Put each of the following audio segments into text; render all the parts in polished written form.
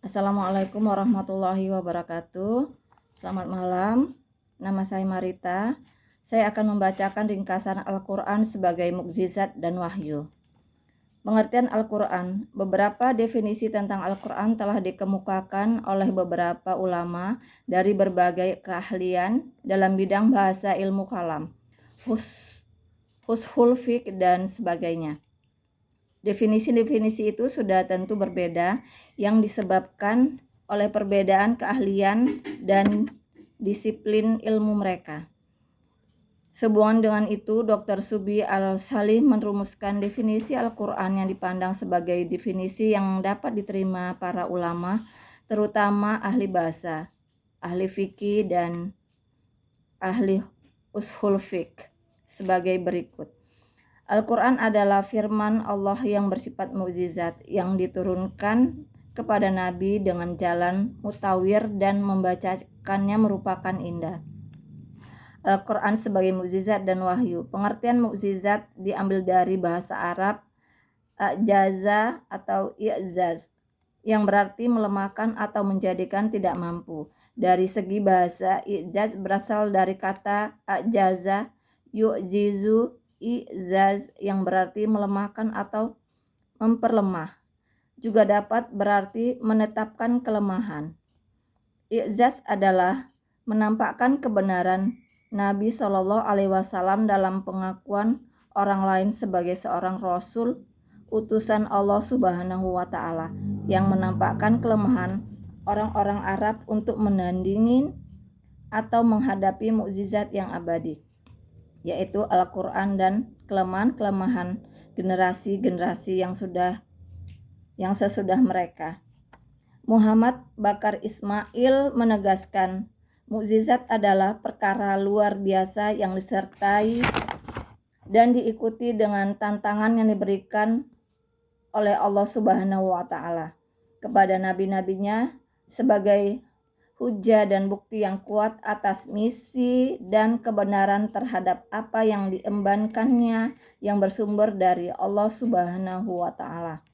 Assalamualaikum warahmatullahi wabarakatuh. Selamat malam, nama saya Marita. Saya akan membacakan ringkasan Al-Quran sebagai mukjizat dan wahyu. Pengertian Al-Quran. Beberapa definisi tentang Al-Quran telah dikemukakan oleh beberapa ulama dari berbagai keahlian dalam bidang bahasa ilmu kalam, ushul fiqh, dan sebagainya. Definisi-definisi itu sudah tentu berbeda yang disebabkan oleh perbedaan keahlian dan disiplin ilmu mereka. Sehubungan dengan itu, Dr. Subi Al-Salih merumuskan definisi Al-Quran yang dipandang sebagai definisi yang dapat diterima para ulama, terutama ahli bahasa, ahli fikih, dan ahli ushul fiqh sebagai berikut. Al-Quran adalah firman Allah yang bersifat mukjizat yang diturunkan kepada Nabi dengan jalan mutawir dan membacakannya merupakan indah. Al-Quran sebagai mukjizat dan wahyu. Pengertian mukjizat diambil dari bahasa Arab a'jaza atau i'zaz yang berarti melemahkan atau menjadikan tidak mampu. Dari segi bahasa, i'jaz berasal dari kata a'jaza yu'jizu i'zaz yang berarti melemahkan atau memperlemah. Juga dapat berarti menetapkan kelemahan. I'zaz adalah menampakkan kebenaran Nabi Shallallahu Alaihi Wasallam dalam pengakuan orang lain sebagai seorang Rasul, utusan Allah Subhanahu Wa Taala, yang menampakkan kelemahan orang-orang Arab untuk menandingin atau menghadapi mukjizat yang abadi, yaitu Al-Quran, dan kelemahan-kelemahan generasi-generasi yang sesudah mereka. Muhammad Bakar Ismail menegaskan, mukjizat adalah perkara luar biasa yang disertai dan diikuti dengan tantangan yang diberikan oleh Allah Subhanahu wa Ta'ala kepada nabi-nabinya sebagai hujah dan bukti yang kuat atas misi dan kebenaran terhadap apa yang diembankannya yang bersumber dari Allah Subhanahu wa Ta'ala.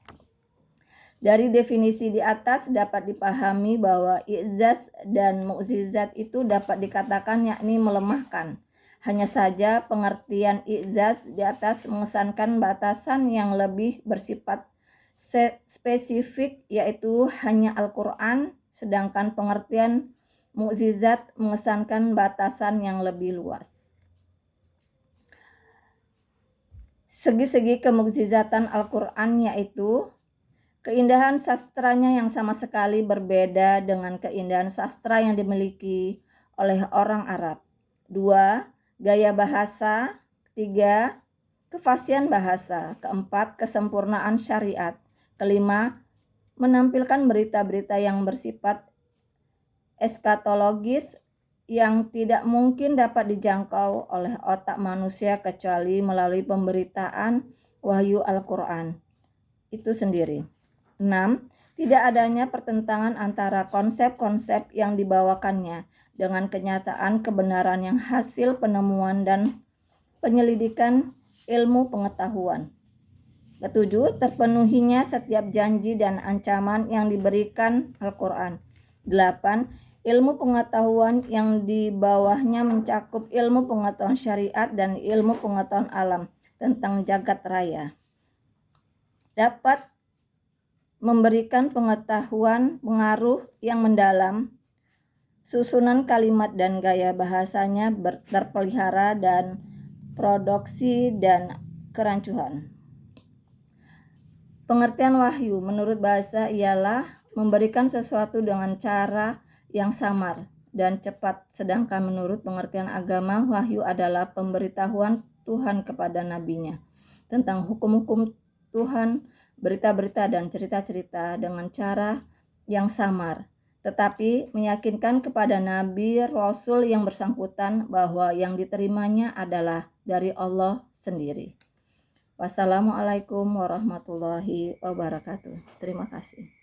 Dari definisi di atas dapat dipahami bahwa i'zaz dan mukjizat itu dapat dikatakan yakni melemahkan. Hanya saja pengertian i'zaz di atas mengesankan batasan yang lebih bersifat spesifik, yaitu hanya Al-Quran, sedangkan pengertian mukjizat mengesankan batasan yang lebih luas. Segi-segi kemukjizatan Al-Quran yaitu keindahan sastranya yang sama sekali berbeda dengan keindahan sastra yang dimiliki oleh orang Arab. 2. Gaya bahasa. 3. Kefasihan bahasa. 4. Kesempurnaan syariat. 5. Menampilkan berita-berita yang bersifat eskatologis yang tidak mungkin dapat dijangkau oleh otak manusia kecuali melalui pemberitaan wahyu Al-Quran itu sendiri. 6. Tidak adanya pertentangan antara konsep-konsep yang dibawakannya dengan kenyataan kebenaran yang hasil penemuan dan penyelidikan ilmu pengetahuan. 7. Terpenuhinya setiap janji dan ancaman yang diberikan Al-Quran. 8. Ilmu pengetahuan yang di bawahnya mencakup ilmu pengetahuan syariat dan ilmu pengetahuan alam tentang jagat raya. Dapat memberikan pengetahuan pengaruh yang mendalam, susunan kalimat dan gaya bahasanya terpelihara dan produksi dan kerancuan. Pengertian wahyu menurut bahasa ialah memberikan sesuatu dengan cara yang samar dan cepat, sedangkan menurut pengertian agama, wahyu adalah pemberitahuan Tuhan kepada nabinya tentang hukum-hukum Tuhan, berita-berita dan cerita-cerita dengan cara yang samar, tetapi meyakinkan kepada nabi rasul yang bersangkutan bahwa yang diterimanya adalah dari Allah sendiri. Wassalamualaikum warahmatullahi wabarakatuh. Terima kasih.